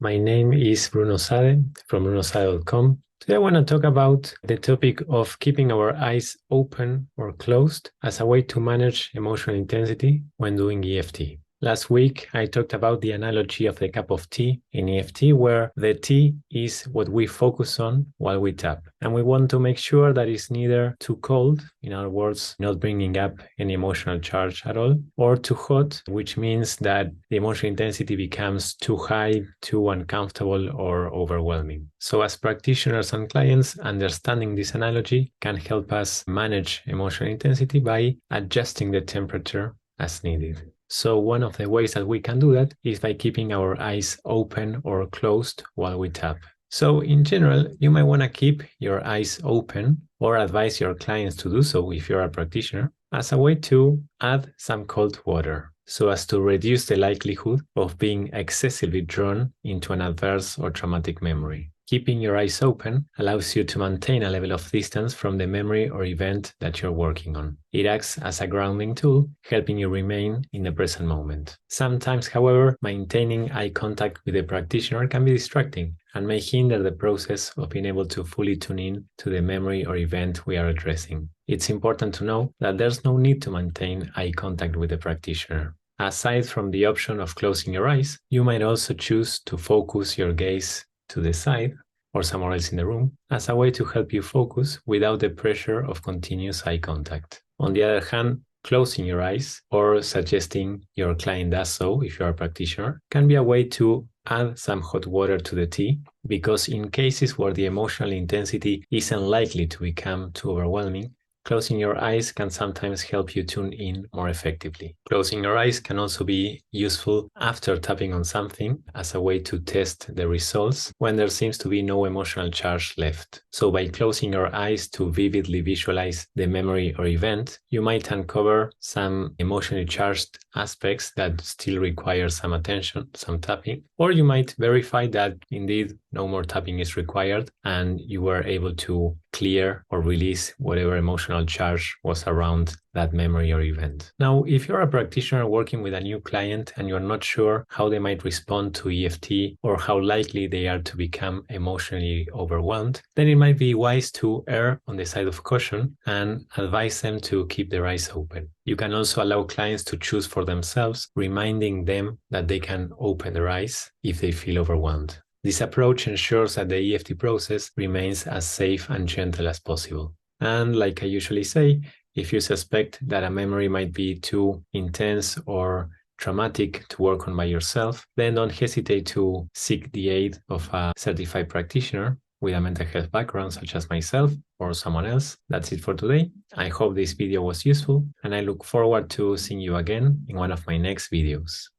My name is Bruno Sade from brunosade.com. Today I want to talk about the topic of keeping our eyes open or closed as a way to manage emotional intensity when doing EFT. Last week, I talked about the analogy of the cup of tea in EFT, where the tea is what we focus on while we tap. And we want to make sure that it's neither too cold, in other words, not bringing up any emotional charge at all, or too hot, which means that the emotional intensity becomes too high, too uncomfortable, or overwhelming. So as practitioners and clients, understanding this analogy can help us manage emotional intensity by adjusting the temperature as needed. So one of the ways that we can do that is by keeping our eyes open or closed while we tap. So in general, you might want to keep your eyes open or advise your clients to do so if you're a practitioner as a way to add some cold water so as to reduce the likelihood of being excessively drawn into an adverse or traumatic memory. Keeping your eyes open allows you to maintain a level of distance from the memory or event that you're working on. It acts as a grounding tool, helping you remain in the present moment. Sometimes, however, maintaining eye contact with the practitioner can be distracting and may hinder the process of being able to fully tune in to the memory or event we are addressing. It's important to know that there's no need to maintain eye contact with the practitioner. Aside from the option of closing your eyes, you might also choose to focus your gaze to the side or somewhere else in the room as a way to help you focus without the pressure of continuous eye contact. On the other hand, closing your eyes or suggesting your client does so if you are a practitioner can be a way to add some hot water to the tea, because in cases where the emotional intensity is unlikely to become too overwhelming, closing your eyes can sometimes help you tune in more effectively. Closing your eyes can also be useful after tapping on something as a way to test the results when there seems to be no emotional charge left. So by closing your eyes to vividly visualize the memory or event, you might uncover some emotionally charged aspects that still require some attention, some tapping, or you might verify that indeed no more tapping is required and you were able to clear or release whatever emotional charge was around that memory or event. Now, if you're a practitioner working with a new client and you're not sure how they might respond to EFT or how likely they are to become emotionally overwhelmed, then it might be wise to err on the side of caution and advise them to keep their eyes open. You can also allow clients to choose for themselves, reminding them that they can open their eyes if they feel overwhelmed. This approach ensures that the EFT process remains as safe and gentle as possible. And like I usually say, if you suspect that a memory might be too intense or traumatic to work on by yourself, then don't hesitate to seek the aid of a certified practitioner with a mental health background such as myself or someone else. That's it for today. I hope this video was useful and I look forward to seeing you again in one of my next videos.